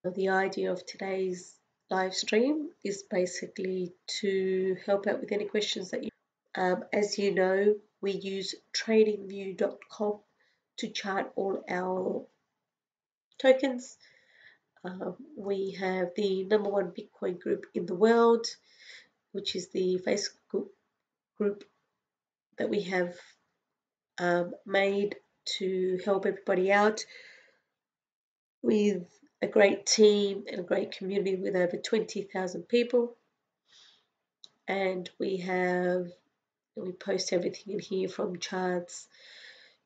The idea of today's live stream is basically to help out with any questions that you as you know, we use tradingview.com to chart all our tokens. We have the #1 Bitcoin group in the world, which is the Facebook group that we have made to help everybody out, with a great team and a great community with over 20,000 people. And we post everything in here, from charts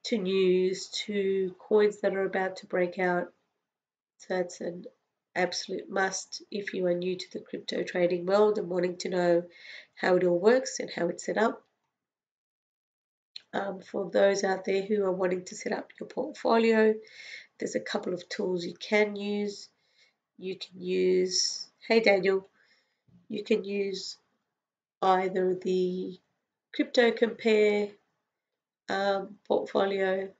to news to coins that are about to break out. So that's an absolute must if you are new to the crypto trading world and wanting to know how it all works and how it's set up. For those out there who are wanting to set up your portfolio, there's a couple of tools you can use. You can use, hey Daniel, you can use either the Crypto Compare portfolio,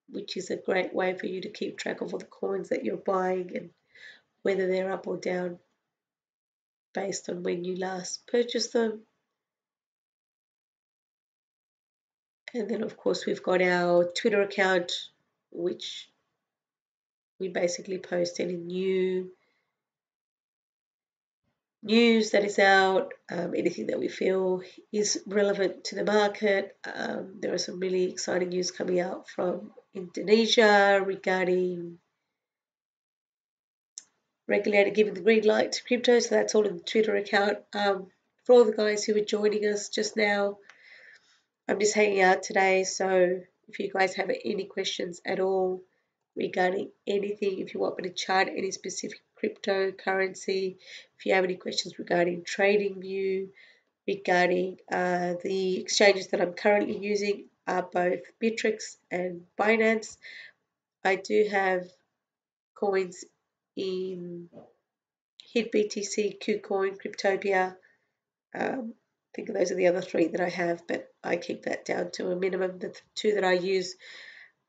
which is a great way for you to keep track of all the coins that you're buying and whether they're up or down based on when you last purchased them. And then, of course, we've got our Twitter account, which we basically post any new news that is out, anything that we feel is relevant to the market. There are some really exciting news coming out from Indonesia regarding regulator giving the green light to crypto, so that's all in the Twitter account. For all the guys who are joining us just now, I'm just hanging out today, so if you guys have any questions at all regarding anything, if you want me to chart any specific cryptocurrency, if you have any questions regarding TradingView, regarding the exchanges that I'm currently using are both Bittrex and Binance. I do have coins in HID BTC, KuCoin, Cryptopia. I think those are the other three that I have, but I keep that down to a minimum. The two that I use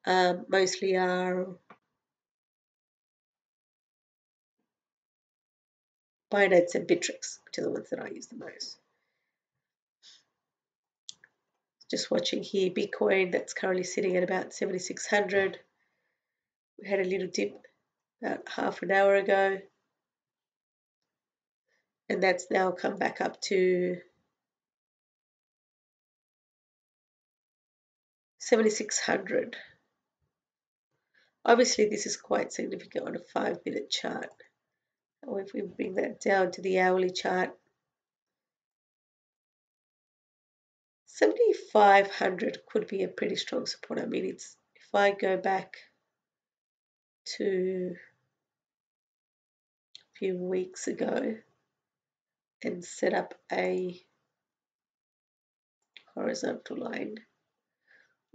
mostly are Binance and Bittrex, which are the ones that I use the most. Just watching here, Bitcoin, that's currently sitting at about 7,600. We had a little dip about half an hour ago, and that's now come back up to 7,600. Obviously, this is quite significant on a 5-minute chart. Or if we bring that down to the hourly chart, 7,500 could be a pretty strong support. I mean, it's, if I go back to a few weeks ago and set up a horizontal line,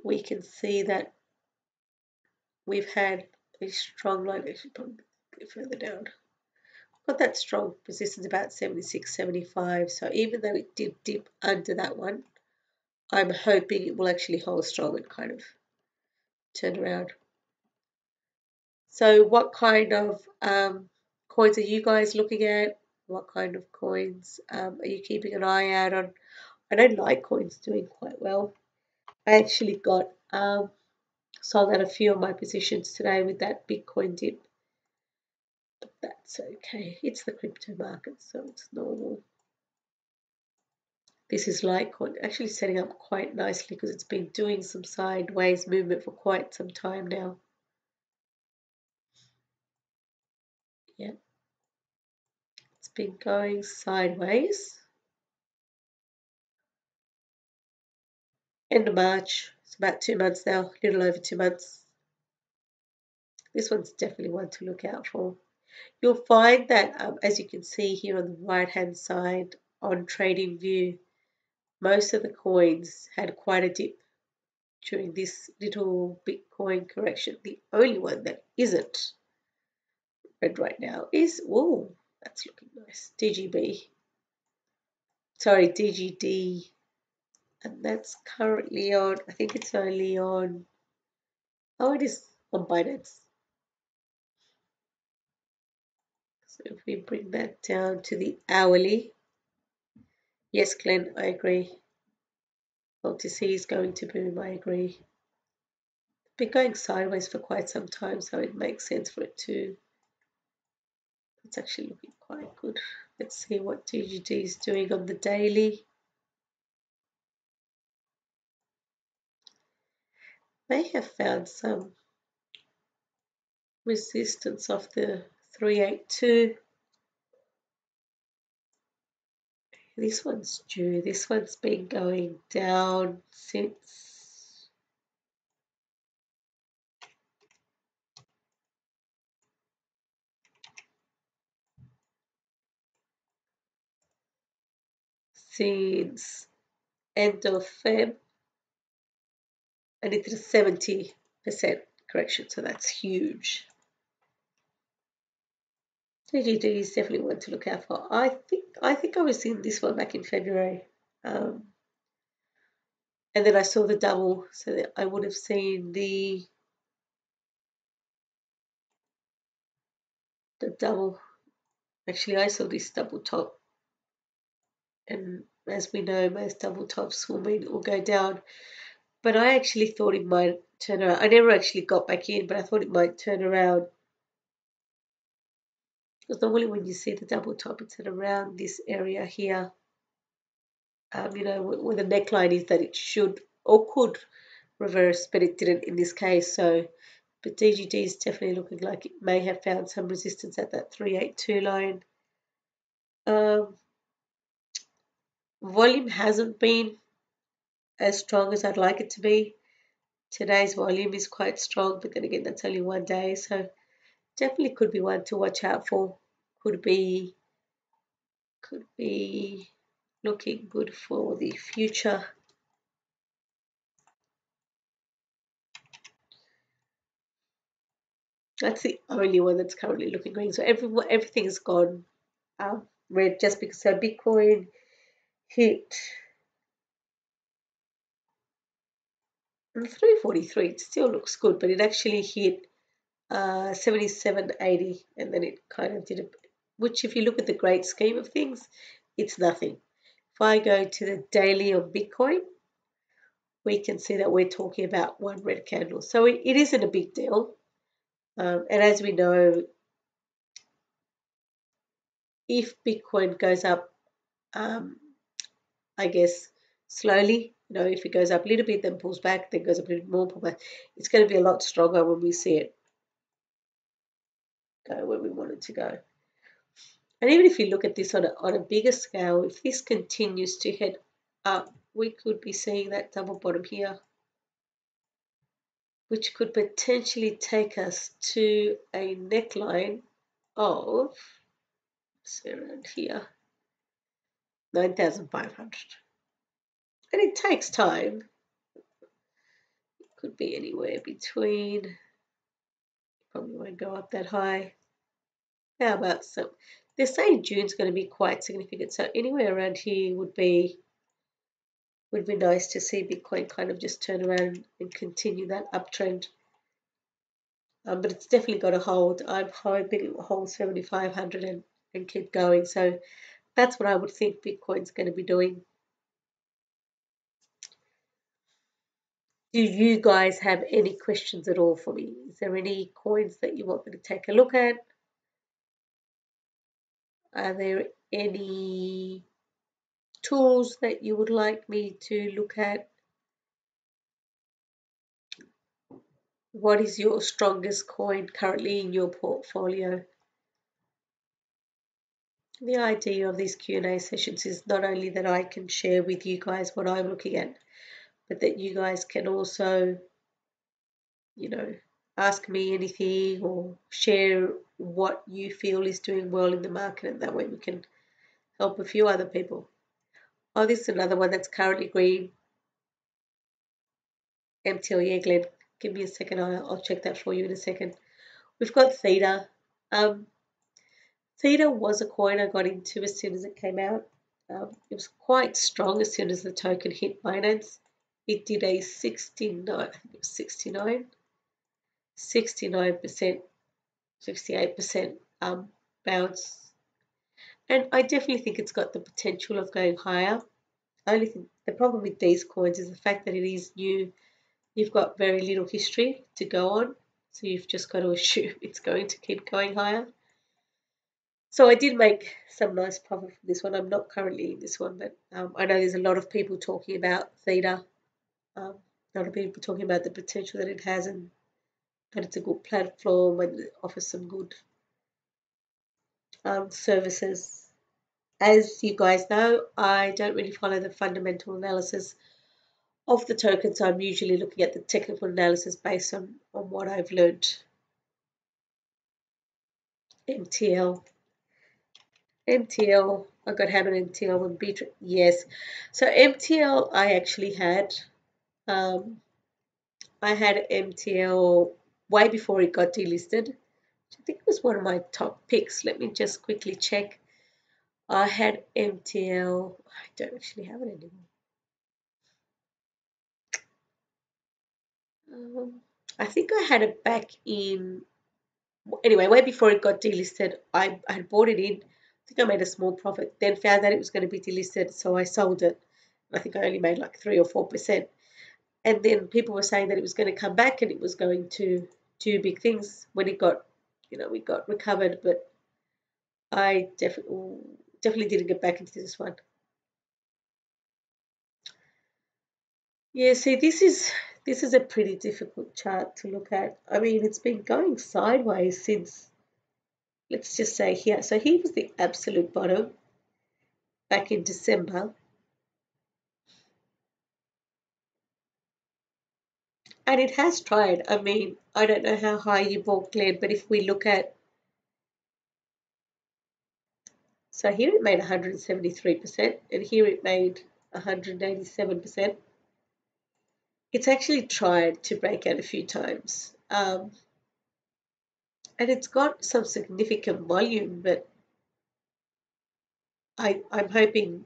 we can see that we've had a strong line. Actually, probably a bit further down. Got that strong resistance about 76, 75. So even though it did dip under that one, I'm hoping it will actually hold strong and kind of turn around. So what kind of coins are you guys looking at? What kind of coins are you keeping an eye out on? I know Litecoin's doing quite well. I actually got sold out a few of my positions today with that Bitcoin dip. But that's okay. It's the crypto market, so it's normal. This is Litecoin actually setting up quite nicely because it's been doing some sideways movement for quite some time now. Yeah, it's been going sideways. End of March, it's about 2 months now, a little over 2 months. This one's definitely one to look out for. You'll find that, as you can see here on the right hand side on TradingView, most of the coins had quite a dip during this little Bitcoin correction. The only one that isn't red right now is, whoa, that's looking nice, DGD, and that's currently on, I think it's only on, oh, it is on Binance. So if we bring that down to the hourly, yes, Glenn, I agree. LTC is going to boom, I agree. Been going sideways for quite some time, so it makes sense for it to. It's actually looking quite good. Let's see what DGD is doing on the daily. May have found some resistance of the 382. This one's due. This one's been going down since end of Feb, and it is a 70% correction, so that's huge. DGD is definitely one to look out for. I think I was in this one back in February, and then I saw the double, so that I would have seen the double. Actually, I saw this double top, and as we know, most double tops will mean it will go down. But I actually thought it might turn around. I never actually got back in, but I thought it might turn around. Because normally when you see the double top, it's at around this area here. You know, where the neckline is, that it should or could reverse, but it didn't in this case. So, but DGD is definitely looking like it may have found some resistance at that 382 line. Volume hasn't been as strong as I'd like it to be. Today's volume is quite strong, but then again, that's only one day, so definitely could be one to watch out for. Could be looking good for the future. That's the only one that's currently looking green. So everything is gone red just because. So Bitcoin hit 343. It still looks good, but it actually hit 77.80, and then it kind of did a, which if you look at the great scheme of things, it's nothing. If I go to the daily on Bitcoin, we can see that we're talking about one red candle. So it isn't a big deal. And as we know, if Bitcoin goes up, I guess, slowly, you know, if it goes up a little bit, then pulls back, then goes up a little more, pulls back, it's going to be a lot stronger when we see it go where we want it to go. And even if you look at this on a bigger scale, if this continues to head up, we could be seeing that double bottom here, which could potentially take us to a neckline of, say around here, 9,500. And it takes time. It could be anywhere between, probably won't go up that high. How about some? They're saying June's going to be quite significant, so anywhere around here would be nice to see Bitcoin kind of just turn around and continue that uptrend. But it's definitely got to hold. I'm hoping it will hold 7,500 and keep going. So that's what I would think Bitcoin's going to be doing. Do you guys have any questions at all for me? Is there any coins that you want me to take a look at? Are there any tools that you would like me to look at? What is your strongest coin currently in your portfolio? The idea of these Q&A sessions is not only that I can share with you guys what I'm looking at, but that you guys can also, you know, ask me anything or share what you feel is doing well in the market, and that way we can help a few other people. Oh, this is another one that's currently green. MTL, yeah, Glenn. Give me a second. I'll check that for you in a second. We've got Theta. Theta was a coin I got into as soon as it came out. It was quite strong as soon as the token hit Binance. It did a 69%, 68% bounce. And I definitely think it's got the potential of going higher. I only think the problem with these coins is the fact that it is new. You've got very little history to go on, so you've just got to assume it's going to keep going higher. So I did make some nice profit from this one. I'm not currently in this one, but I know there's a lot of people talking about Theta. A lot of people talking about the potential that it has and that it's a good platform and it offers some good services. As you guys know, I don't really follow the fundamental analysis of the token, so I'm usually looking at the technical analysis based on what I've learned. MTL. MTL, I got have an MTL and BTC. Yes. So MTL I actually had. I had MTL way before it got delisted. I think it was one of my top picks. Let me just quickly check. I had MTL. I don't actually have it anymore. I think I had it back in, anyway, way before it got delisted. I had bought it in. I think I made a small profit, then found that it was going to be delisted, so I sold it. I think I only made like 3 or 4%. And then people were saying that it was going to come back and it was going to do big things when it got, it got recovered. But I definitely didn't get back into this one. Yeah, see, this is a pretty difficult chart to look at. I mean, it's been going sideways since, let's just say here. So here was the absolute bottom back in December. And it has tried. I mean, I don't know how high you bought, Glenn, but if we look at, so here it made 173%, and here it made 187%. It's actually tried to break out a few times. And it's got some significant volume, but I'm hoping.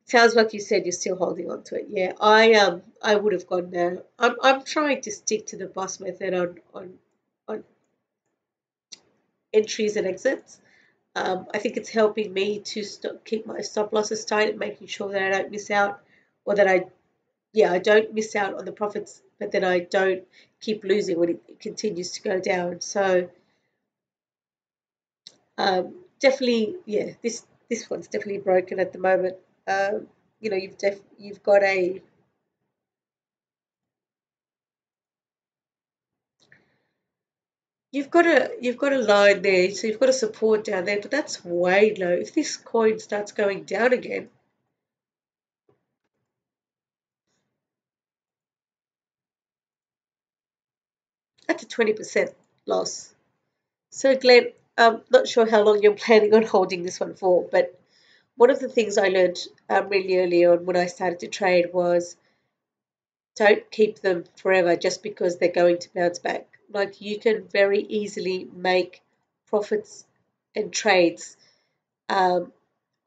Sounds like you said you're still holding on to it. Yeah, I would have gone now. I'm trying to stick to the boss method on entries and exits. I think it's helping me to keep my stop losses tight and making sure that I don't miss out, or that I don't miss out on the profits, but then I don't keep losing when it continues to go down. So definitely, yeah, this one's definitely broken at the moment. You've got a line there, so you've got a support down there, but that's way low. If this coin starts going down again, that's a 20% loss. So Glenn, I'm not sure how long you're planning on holding this one for, but one of the things I learned really early on when I started to trade was don't keep them forever just because they're going to bounce back. Like, you can very easily make profits and trades on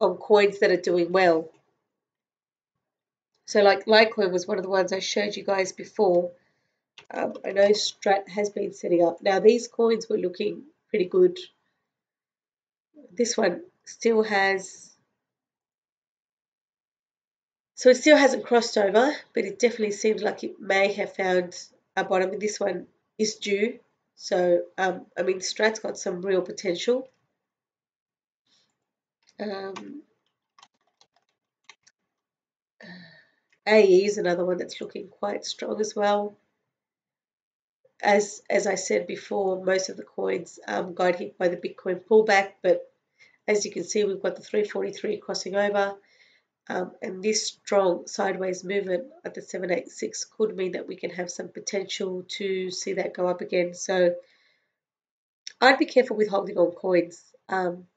coins that are doing well. So like Litecoin was one of the ones I showed you guys before. I know STRAT has been setting up. Now these coins were looking pretty good. This one still has, so it still hasn't crossed over, but it definitely seems like it may have found a bottom. And this one is due. So, I mean, STRAT's got some real potential. AE is another one that's looking quite strong as well. As I said before, most of the coins got hit by the Bitcoin pullback, but as you can see, we've got the 343 crossing over. And this strong sideways movement at the 786 could mean that we can have some potential to see that go up again. So I'd be careful with holding on coins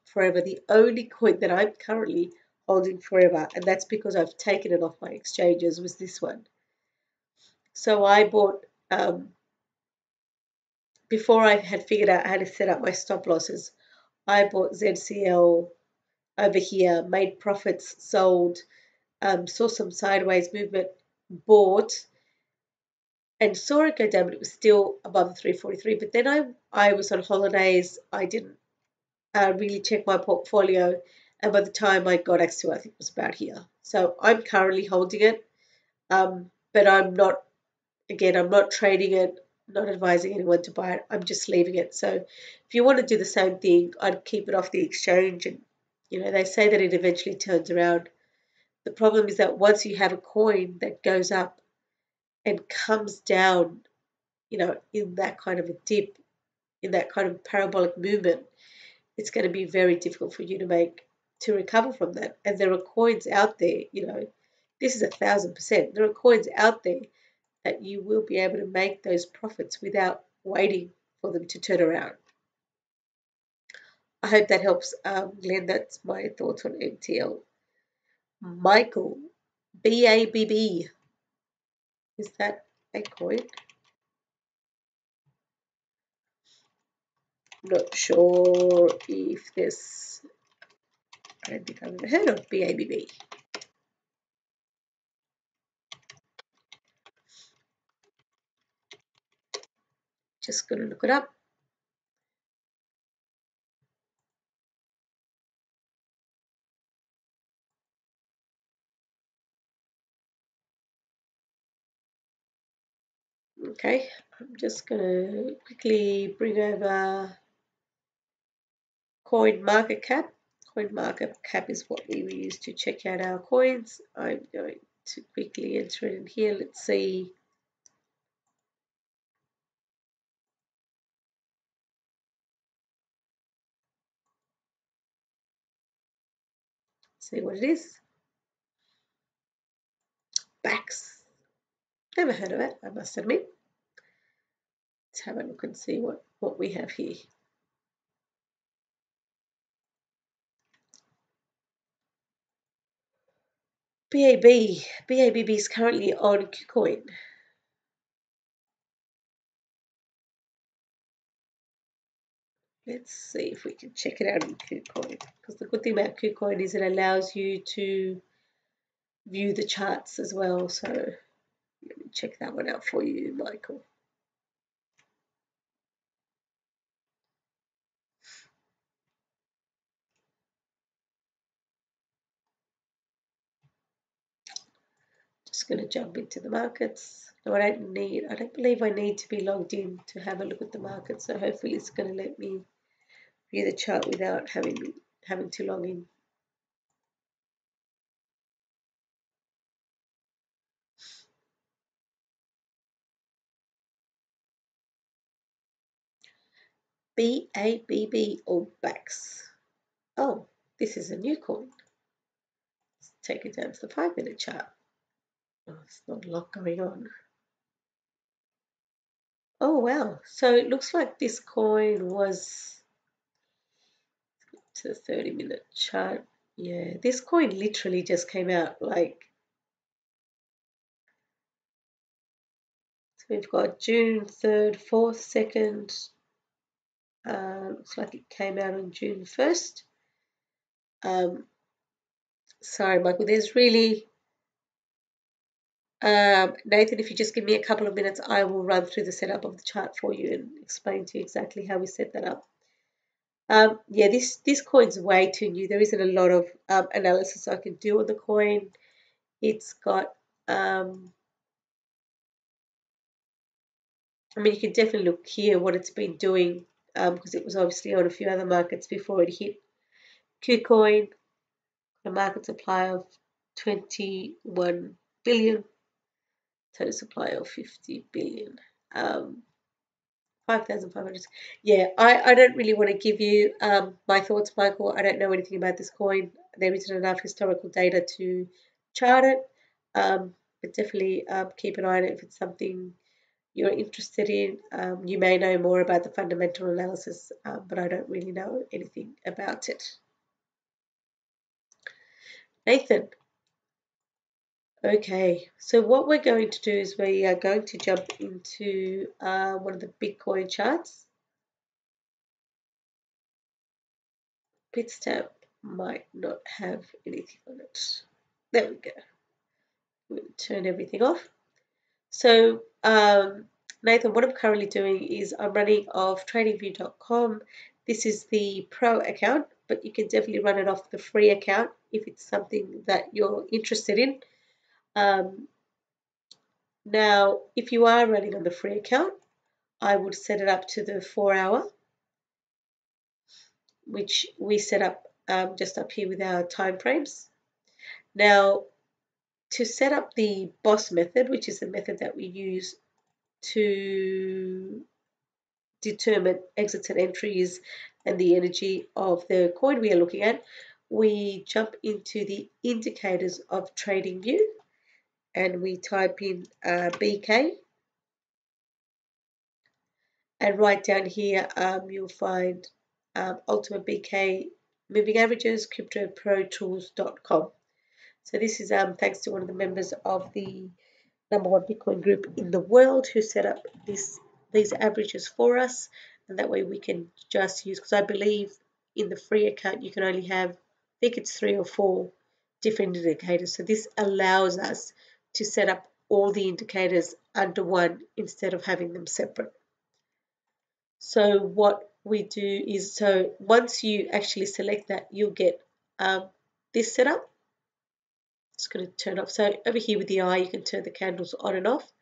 forever. The only coin that I'm currently holding forever, and that's because I've taken it off my exchanges, was this one. So I bought, before I had figured out how to set up my stop losses, I bought ZCL over here, made profits, sold, saw some sideways movement, bought, and saw it go down, but it was still above the 343. But then I was on holidays. I didn't really check my portfolio. And by the time I got access to it, I think it was about here. So I'm currently holding it, but I'm not, again, I'm not trading it, not advising anyone to buy it. I'm just leaving it. So if you want to do the same thing, I'd keep it off the exchange. And, they say that it eventually turns around. The problem is that once you have a coin that goes up and comes down, in that kind of a dip, in that kind of parabolic movement, it's going to be very difficult for you to recover from that. And there are coins out there, this is 1,000%. There are coins out there that you will be able to make those profits without waiting for them to turn around. I hope that helps, Glenn. That's my thoughts on MTL. Michael, BABB. Is that a coin? Not sure if this. I don't think I've ever heard of BABB. Just going to look it up. Okay, I'm just going to quickly bring over coin market cap. Coin market cap is what we use to check out our coins. I'm going to quickly enter it in here. Let's see. See what it is. BAX. Never heard of it, I must admit. Let's have a look and see what we have here. BABB is currently on KuCoin. Let's see if we can check it out in KuCoin. Because the good thing about KuCoin is it allows you to view the charts as well. So let me check that one out for you, Michael. Just going to jump into the markets. No, I don't believe I need to be logged in to have a look at the market. So hopefully it's going to let me view the chart without having to log in. BABB or BAX. Oh, this is a new coin. Let's take it down to the 5-minute chart. Oh, it's not a lot going on. Oh wow, so it looks like this coin was to the 30-minute chart. Yeah, this coin literally just came out like, so we've got June 3rd, 4th, 2nd. Looks like it came out on June 1st. Sorry, Michael, there's really Nathan, if you just give me a couple of minutes, I will run through the setup of the chart for you and explain to you exactly how we set that up. Yeah, this coin's way too new. There isn't a lot of analysis I can do on the coin. It's got, I mean, you can definitely look here what it's been doing because it was obviously on a few other markets before it hit KuCoin. A market supply of 21 billion, total supply of 50 billion. 5,500. Yeah, I don't really want to give you my thoughts, Michael. I don't know anything about this coin. There isn't enough historical data to chart it, but definitely keep an eye on it if it's something you're interested in. You may know more about the fundamental analysis, but I don't really know anything about it. Nathan. Okay, so what we're going to do is we are going to jump into one of the Bitcoin charts. Bitstamp might not have anything on it. There we go. We'll turn everything off. So Nathan, what I'm currently doing is I'm running off tradingview.com. This is the pro account, but you can definitely run it off the free account if it's something that you're interested in. Now, if you are running on the free account, I would set it up to the 4-hour, which we set up just up here with our time frames. Now, to set up the boss method, which is the method that we use to determine exits and entries and the energy of the coin we are looking at, we jump into the indicators of trading view and we type in BK, and right down here you'll find ultimate BK moving averages, cryptoprotools.com. So this is thanks to one of the members of the #1 Bitcoin group in the world who set up these averages for us, and that way we can just use, because I believe in the free account you can only have, I think it's 3 or 4 different indicators. So this allows us to set up all the indicators under one instead of having them separate. So what we do is, so once you actually select that, you'll get this setup. Just going to turn off. So over here with the eye, you can turn the candles on and off,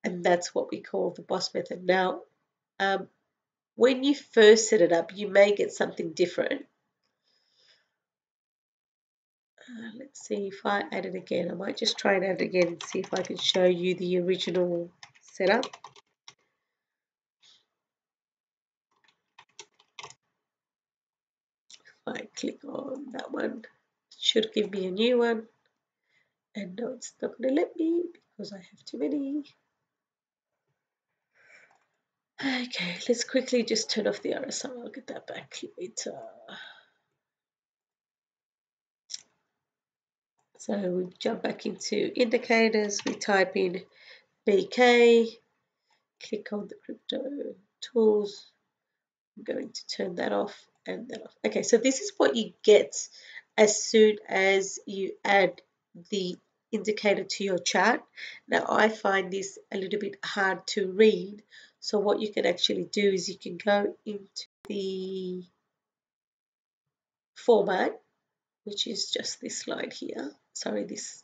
and that's what we call the boss method. Now, when you first set it up, you may get something different. Let's see if I add it again. I might just try and add it again and see if I can show you the original setup. If I click on that one, it should give me a new one. And no, it's not going to let me because I have too many. Okay, let's quickly just turn off the RSI. I'll get that back later. So we jump back into indicators. We type in BK, click on the crypto tools. I'm going to turn that off and that off. Okay, so this is what you get as soon as you add the indicator to your chart. Now I find this a little bit hard to read, so what you can actually do is you can go into the format, which is just this line here, sorry, this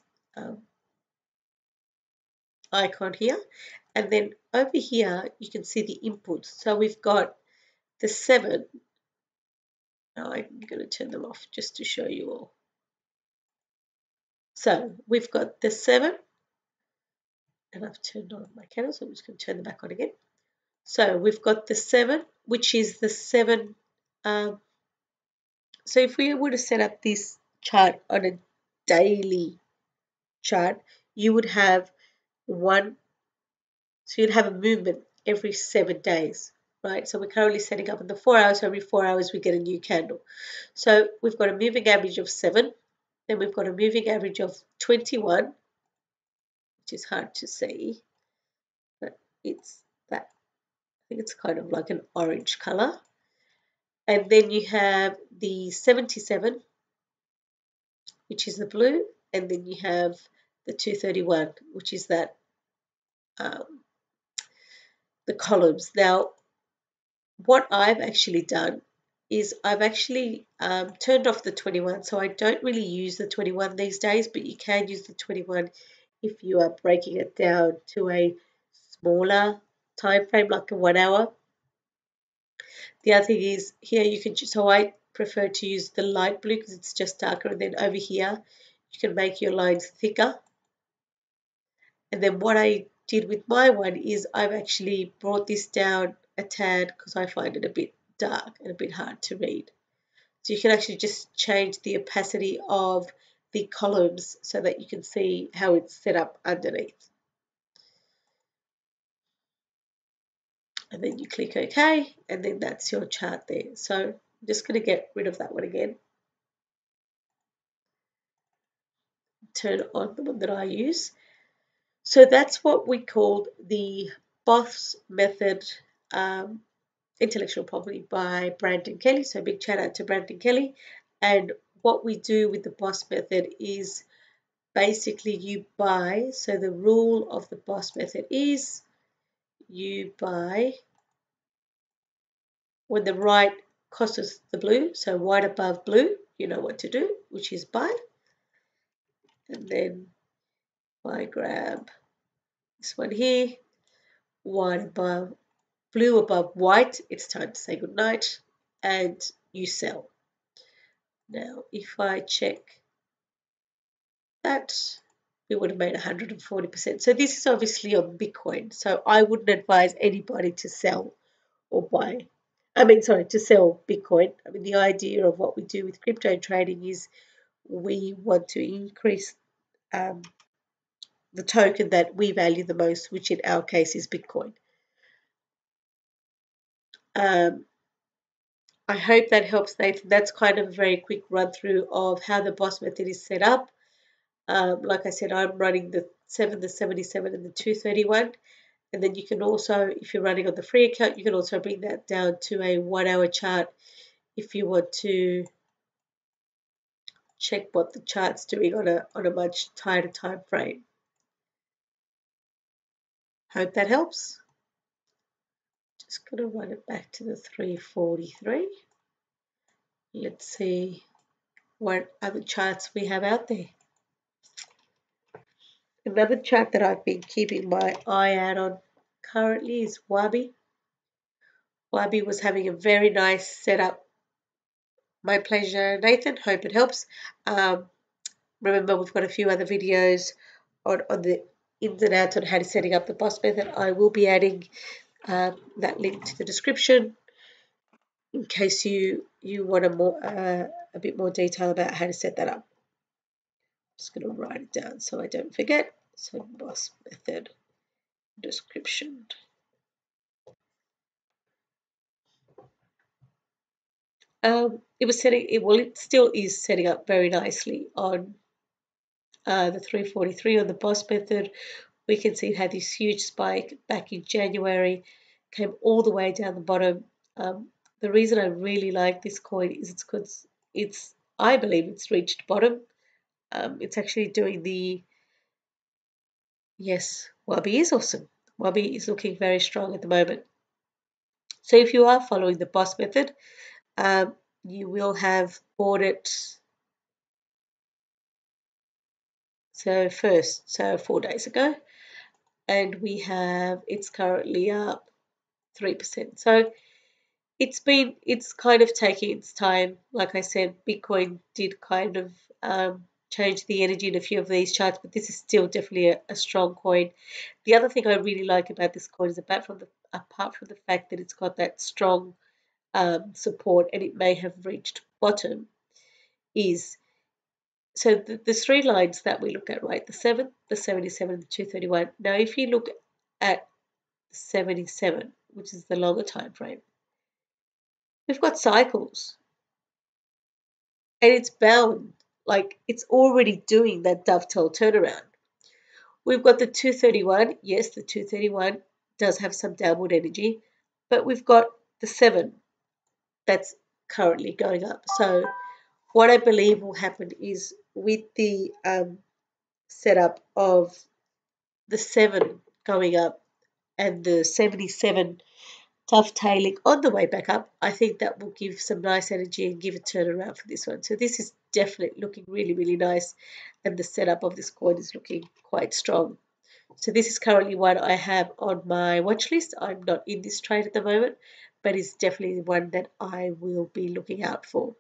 icon here, and then over here you can see the inputs. So we've got the 7. Now I'm going to turn them off just to show you all. So we've got the 7, and I've turned on my candle, so I'm just going to turn them back on again. So we've got the 7, which is the 7. So if we were to set up this chart on a daily chart, you would have one, so you'd have a movement every 7 days, right? So we're currently setting up in the 4 hours, so every 4 hours we get a new candle. So we've got a moving average of 7, then we've got a moving average of 21, which is hard to see, but it's that, I think it's kind of like an orange color. And then you have the 77, which is the blue, and then you have the 231, which is that the columns. Now, what I've actually done is I've actually turned off the 21, so I don't really use the 21 these days, but you can use the 21 if you are breaking it down to a smaller time frame, like a 1 hour. The other thing is here you can, so I prefer to use the light blue because it's just darker, and then over here you can make your lines thicker. And then what I did with my one is I've actually brought this down a tad because I find it a bit dark and a bit hard to read. So you can actually just change the opacity of the columns so that you can see how it's set up underneath. And then you click OK, and then that's your chart there. So I'm just going to get rid of that one again. Turn on the one that I use. So that's what we called the boss method, intellectual property by Brandon Kelly. So big shout out to Brandon Kelly. And what we do with the boss method is basically you buy. So the rule of the boss method is you buy when the right crosses the blue, so white above blue, you know what to do, which is buy. And then if I grab this one here, white above blue above white, it's time to say goodnight, and you sell. Now, if I check that, we would have made 140%. So this is obviously on Bitcoin. So I wouldn't advise anybody to sell or buy. To sell Bitcoin. I mean, the idea of what we do with crypto trading is we want to increase the token that we value the most, which in our case is Bitcoin. I hope that helps, Nathan. That's kind of a very quick run through of how the boss method is set up. Like I said, I'm running the 7, the 77, and the 231. And then you can also, if you're running on the free account, you can also bring that down to a 1 hour chart if you want to check what the chart's doing on a much tighter time frame. Hope that helps. Just going to run it back to the 343. Let's see what other charts we have out there. Another chart that I've been keeping my eye out on currently is WABI. WABI was having a very nice setup. My pleasure, Nathan. Hope it helps. Remember, we've got a few other videos on the ins and outs on how to setting up the boss method. I will be adding that link to the description in case you want a bit more detail about how to set that up. I'm just going to write it down so I don't forget. So boss method description. It still is setting up very nicely on the 343 on the boss method. We can see it had this huge spike back in January, came all the way down the bottom. The reason I really like this coin is it's because I believe it's reached bottom. It's actually doing WABI is awesome. WABI is looking very strong at the moment. So if you are following the boss method, you will have bought it. So 4 days ago, and it's currently up 3%. So it's kind of taking its time. Like I said, Bitcoin did kind of change the energy in a few of these charts, but this is still definitely a strong coin. The other thing I really like about this coin is apart from the fact that it's got that strong support and it may have reached bottom, is so the 3 lines that we look at, right? The 7, the 77, the 231. Now, if you look at 77, which is the longer time frame, we've got cycles, and it's bound, like it's already doing that dovetail turnaround. We've got the 231. Yes, the 231 does have some downward energy, but we've got the 7 that's currently going up. So what I believe will happen is with the setup of the 7 going up and the 77 dovetailing on the way back up, I think that will give some nice energy and give a turnaround for this one. So this is definitely looking really, really nice, and the setup of this coin is looking quite strong. So this is currently one I have on my watch list. I'm not in this trade at the moment, but it's definitely one that I will be looking out for.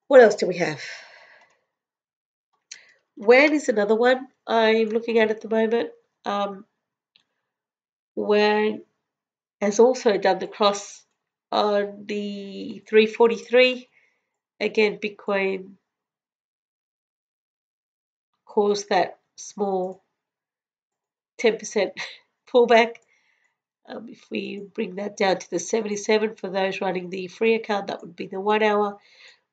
What else do we have? WAN is another one I'm looking at the moment. WAN has also done the cross on the 343. Again, Bitcoin caused that small 10% pullback. If we bring that down to the 77 for those running the free account, that would be the 1 hour.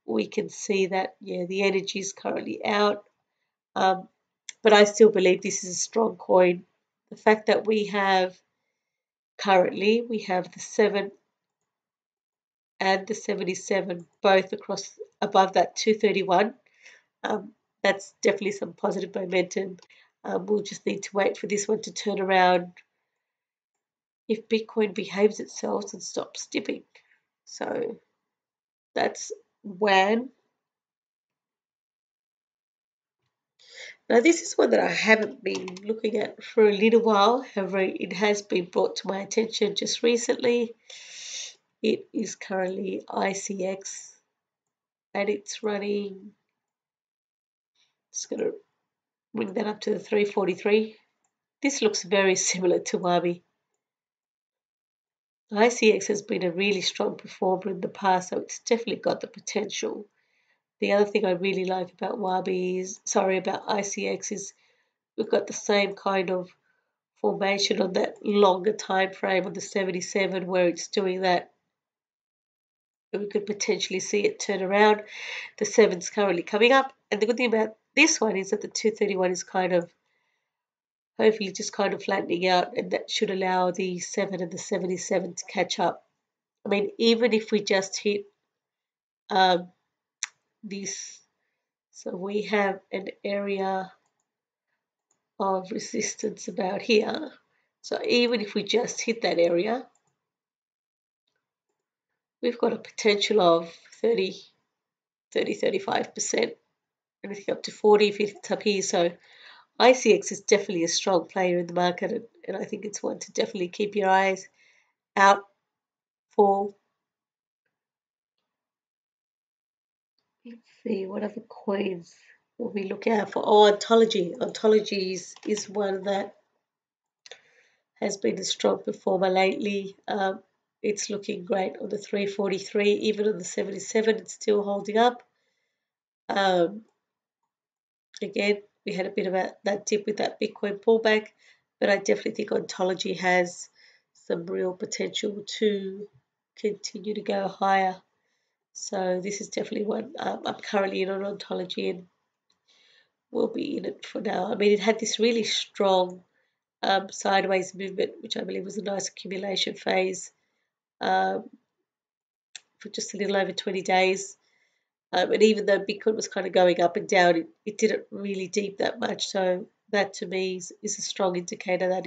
We can see that, the energy is currently out. But I still believe this is a strong coin. The fact that we have the 7 and the 77 both above that 231. That's definitely some positive momentum. We'll just need to wait for this one to turn around if Bitcoin behaves itself and stops dipping. So that's WAN. Now this is one that I haven't been looking at for a little while, however it has been brought to my attention just recently. It is currently ICX and it's running, just going to bring that up to the 343. This looks very similar to WABI. ICX has been a really strong performer in the past, so it's definitely got the potential. The other thing I really like about about ICX is we've got the same kind of formation on that longer time frame on the 77 where it's doing that. We could potentially see it turn around. The 7's currently coming up, and the good thing about this one is that the 231 is kind of hopefully just kind of flattening out, and that should allow the 7 and the 77 to catch up. I mean, even if we just hit this, so we have an area of resistance about here. So even if we just hit that area, we've got a potential of 35%, anything up to 40 if it's up here. So ICX is definitely a strong player in the market, and I think it's one to definitely keep your eyes out for. Let's see, what other coins will we look out for? Oh, Ontology. Ontology is one that has been a strong performer lately. It's looking great on the 343, even on the 77, it's still holding up. Again, we had a bit of that dip with that Bitcoin pullback, but I definitely think Ontology has some real potential to continue to go higher. So this is definitely one I'm currently in on Ontology and will be in it for now. I mean, it had this really strong sideways movement, which I believe was a nice accumulation phase for just a little over 20 days. And even though Bitcoin was kind of going up and down, it didn't really deep that much. So that to me is a strong indicator that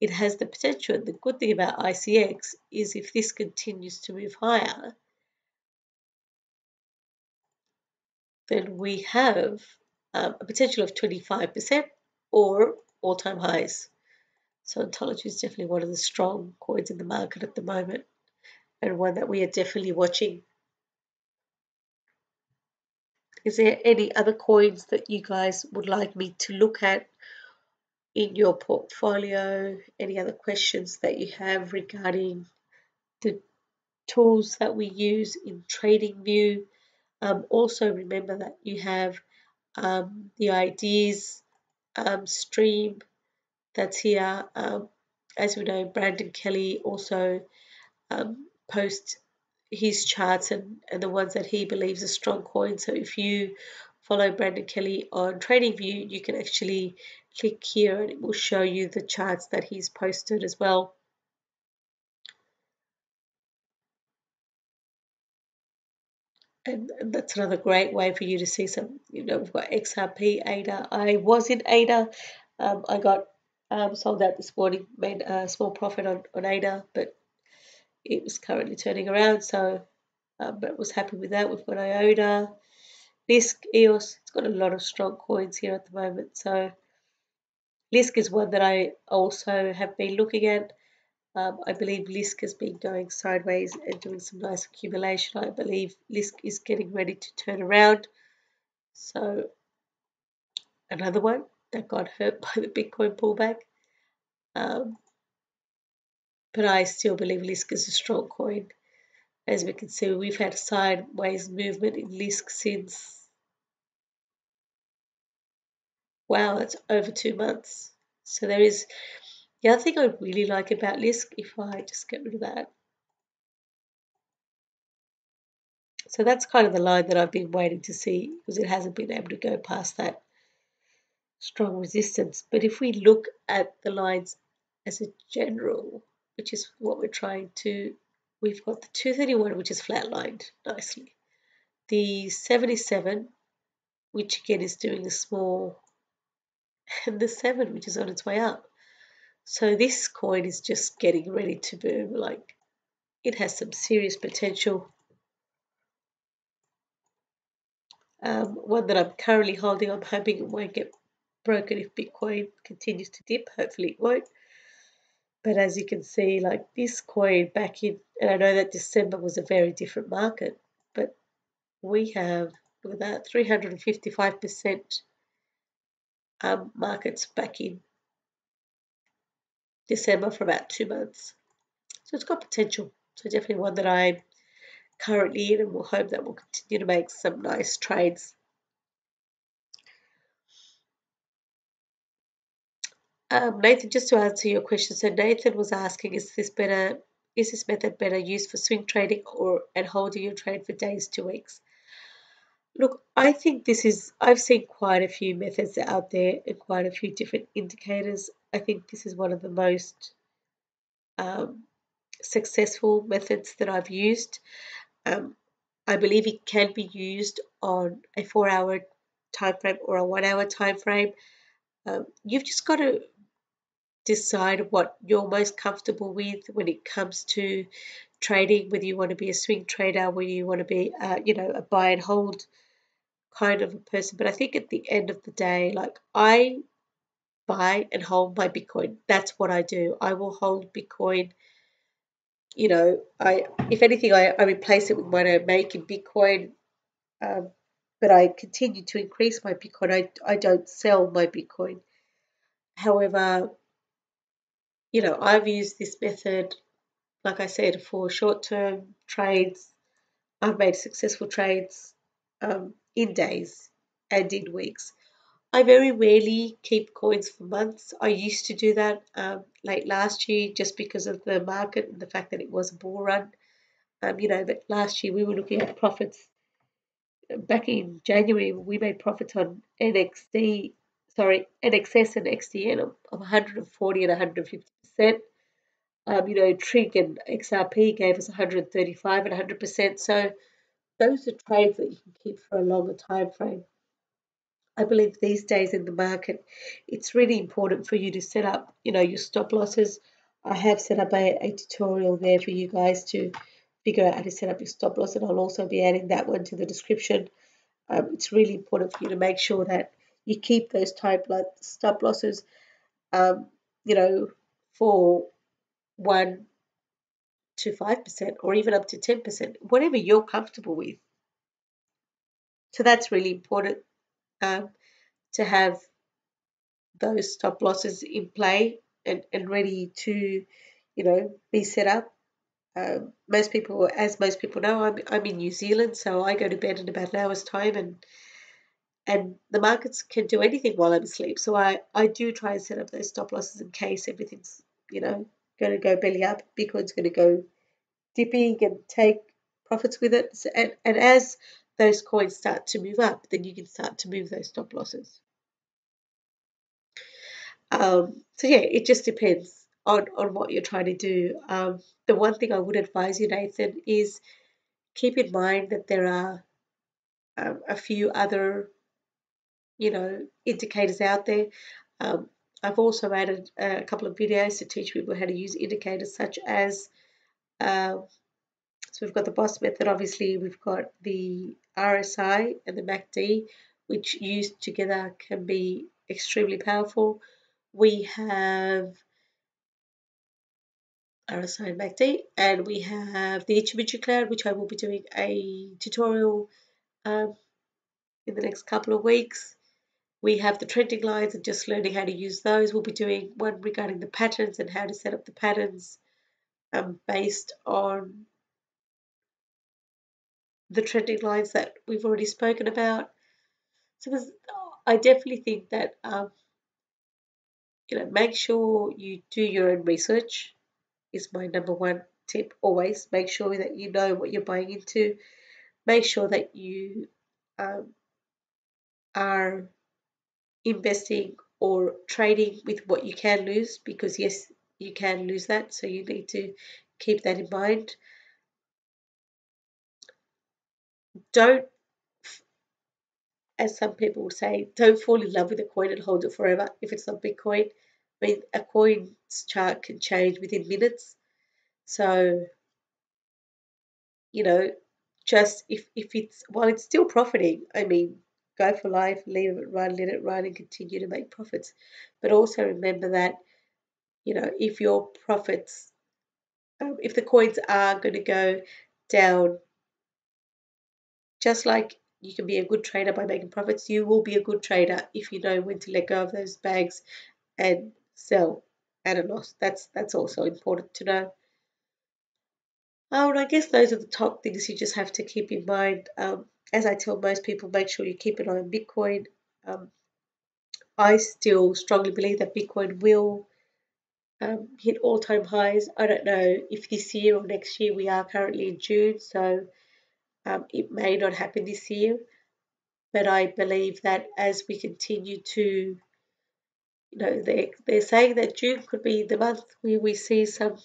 it has the potential. And the good thing about ICX is if this continues to move higher, then we have a potential of 25% or all-time highs. So Ontology is definitely one of the strong coins in the market at the moment, and one that we are definitely watching. Is there any other coins that you guys would like me to look at in your portfolio? Any other questions that you have regarding the tools that we use in TradingView? Also remember that you have the ideas stream that's here. As we know, Brandon Kelly also posts his charts and the ones that he believes are strong coins. So if you follow Brandon Kelly on TradingView, you can actually click here and it will show you the charts that he's posted as well. And that's another great way for you to see some, we've got XRP, ADA. I was in ADA. I got sold out this morning, made a small profit on ADA, but it was currently turning around, so but was happy with that. We've got IOTA, Lisk, EOS. It's got a lot of strong coins here at the moment. So Lisk is one that I also have been looking at. I believe Lisk has been going sideways and doing some nice accumulation. I believe Lisk is getting ready to turn around. So another one that got hurt by the Bitcoin pullback. But I still believe Lisk is a strong coin. As we can see, we've had a sideways movement in Lisk since, wow, that's over 2 months. So there is, the other thing I really like about Lisk, if I just get rid of that. So that's kind of the line that I've been waiting to see because it hasn't been able to go past that strong resistance. But if we look at the lines as a general, which is what we're trying to, we've got the 231, which is flatlined nicely. The 77, which again is doing a small and the 7, which is on its way up. So this coin is just getting ready to boom. Like, it has some serious potential. One that I'm currently holding, I'm hoping it won't get broken if Bitcoin continues to dip. Hopefully it won't. But as you can see, like this coin back in, and I know that December was a very different market, but we have, look at that, 355% markets back in December for about 2 months. So it's got potential. So definitely one that I'm currently in, and we'll hope that we'll continue to make some nice trades. Nathan, just to answer your question, so Nathan was asking, is this method better used for swing trading or and holding your trade for days to weeks? Look, I think I've seen quite a few methods out there and quite a few different indicators. I think this is one of the most um, successful methods that I've used. Um, I believe it can be used on a 4-hour time frame or a 1-hour time frame. You've just got to decide what you're most comfortable with when it comes to trading, whether you want to be a swing trader, whether you want to be, a buy and hold kind of a person. But I think at the end of the day, like, I buy and hold my Bitcoin. That's what I do. I will hold Bitcoin. If anything, I replace it with what I make in Bitcoin. Um, but I continue to increase my Bitcoin. I don't sell my Bitcoin. However, I've used this method, like I said, for short-term trades. I've made successful trades in days and in weeks. I very rarely keep coins for months. I used to do that late last year just because of the market and the fact that it was a bull run. But last year we were looking at profits. Back in January, we made profits on NXS and XDN of 140 and 150%. Trig and XRP gave us 135 and 100%. So those are trades that you can keep for a longer time frame. I believe these days in the market, it's really important for you to set up, your stop losses. I have set up a tutorial there for you guys to figure out how to set up your stop loss, and I'll also be adding that one to the description. It's really important for you to make sure that you keep those stop losses, um, for 1 to 5% or even up to 10%, whatever you're comfortable with. So that's really important to have those stop losses in play and ready to, be set up. Most people know, I'm in New Zealand, so I go to bed in about an hour's time, and the markets can do anything while I'm asleep. So I do try and set up those stop losses in case everything's, going to go belly up. Bitcoin's going to go dipping and take profits with it. So, and as those coins start to move up, then you can start to move those stop losses. So yeah, it just depends on what you're trying to do. The one thing I would advise you, Nathan, is keep in mind that there are a few other, indicators out there. I've also added a couple of videos to teach people how to use indicators such as, so we've got the BOSS method, obviously we've got the RSI and the MACD, which used together can be extremely powerful. We have RSI and MACD, and we have the Ichimonji cloud, which I will be doing a tutorial in the next couple of weeks. We have the trending lines and just learning how to use those. We'll be doing one regarding the patterns and how to set up the patterns based on the trending lines that we've already spoken about. So I definitely think that make sure you do your own research is my number one tip. Always make sure that you know what you're buying into. Make sure that you are investing or trading with what you can lose, because yes, you can lose that, so you need to keep that in mind. Don't as some people would say, don't fall in love with a coin and hold it forever if it's not Bitcoin. I mean, a coin's chart can change within minutes. So, you know, just if it's while it's still profiting, I mean, go for life, leave it run, let it run, and continue to make profits. But also remember that, if your profits, if the coins are going to go down, just like you can be a good trader by making profits, you will be a good trader if you know when to let go of those bags and sell at a loss. That's also important to know. Oh, and I guess those are the top things you just have to keep in mind. As I tell most people, make sure you keep an eye on Bitcoin. I still strongly believe that Bitcoin will hit all-time highs. I don't know if this year or next year. We are currently in June, so it may not happen this year. But I believe that as we continue to, they're saying that June could be the month where we see some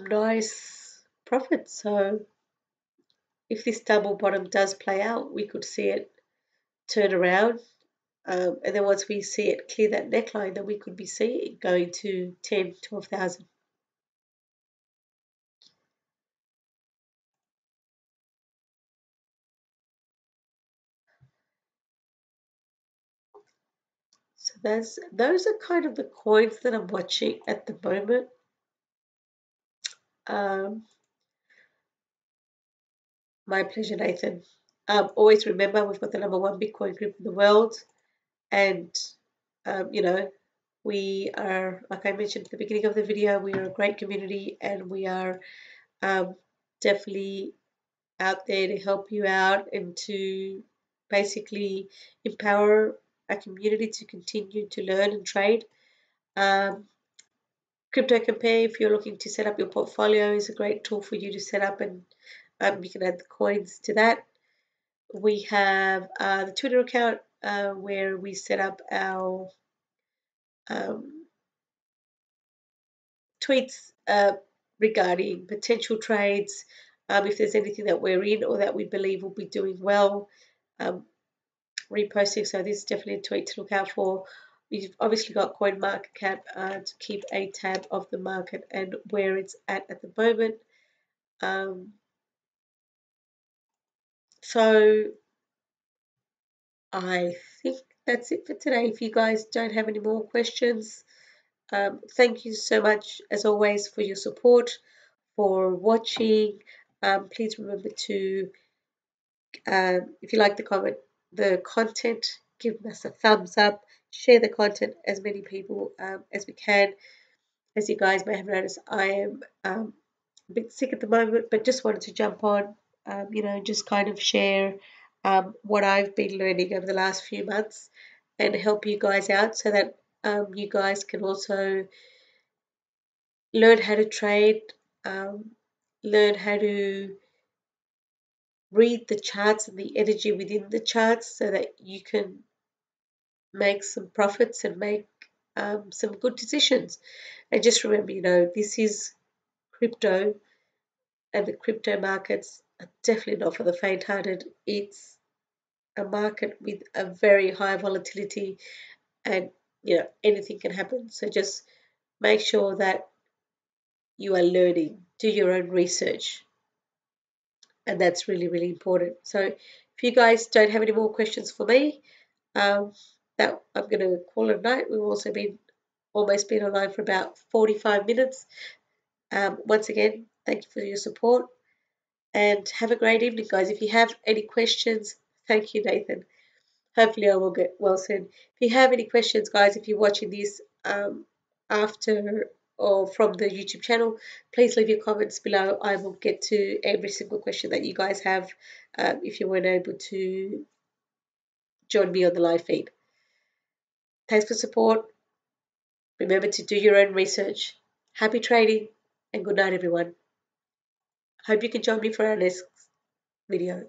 nice profits. So if this double bottom does play out, we could see it turn around. And then once we see it clear that neckline, then we could be seeing it going to 10, 12,000. So those are kind of the coins that I'm watching at the moment. My pleasure, Nathan. Always remember we've got the #1 Bitcoin group in the world, and we are, like I mentioned at the beginning of the video, we are a great community, and we are definitely out there to help you out and to basically empower a community to continue to learn and trade. Crypto Compare, if you're looking to set up your portfolio, is a great tool for you to set up, and you can add the coins to that. We have the Twitter account where we set up our tweets regarding potential trades. If there's anything that we're in or that we believe will be doing well, reposting. So this is definitely a tweet to look out for. We've obviously got CoinMarketCap to keep a tab of the market and where it's at the moment. So I think that's it for today. If you guys don't have any more questions, thank you so much, as always, for your support, for watching. Please remember to, if you like the content, give us a thumbs up, share the content as many people as we can. As you guys may have noticed, I am a bit sick at the moment, but just wanted to jump on, just kind of share what I've been learning over the last few months and help you guys out so that you guys can also learn how to trade, learn how to read the charts and the energy within the charts so that you can make some profits and make some good decisions. And just remember, this is crypto, and the crypto markets are definitely not for the faint-hearted. It's a market with a very high volatility, and anything can happen. So just make sure that you are learning, do your own research, and that's really, really important. So if you guys don't have any more questions for me, that I'm going to call it a night. We've also almost been online for about 45 minutes. Once again, thank you for your support, and have a great evening, guys. If you have any questions, thank you, Nathan. Hopefully I will get well soon. If you have any questions, guys, if you're watching this after or from the YouTube channel, please leave your comments below. I will get to every single question that you guys have if you weren't able to join me on the live feed. Thanks for support. Remember to do your own research. Happy trading and good night, everyone. Hope you can join me for our next video.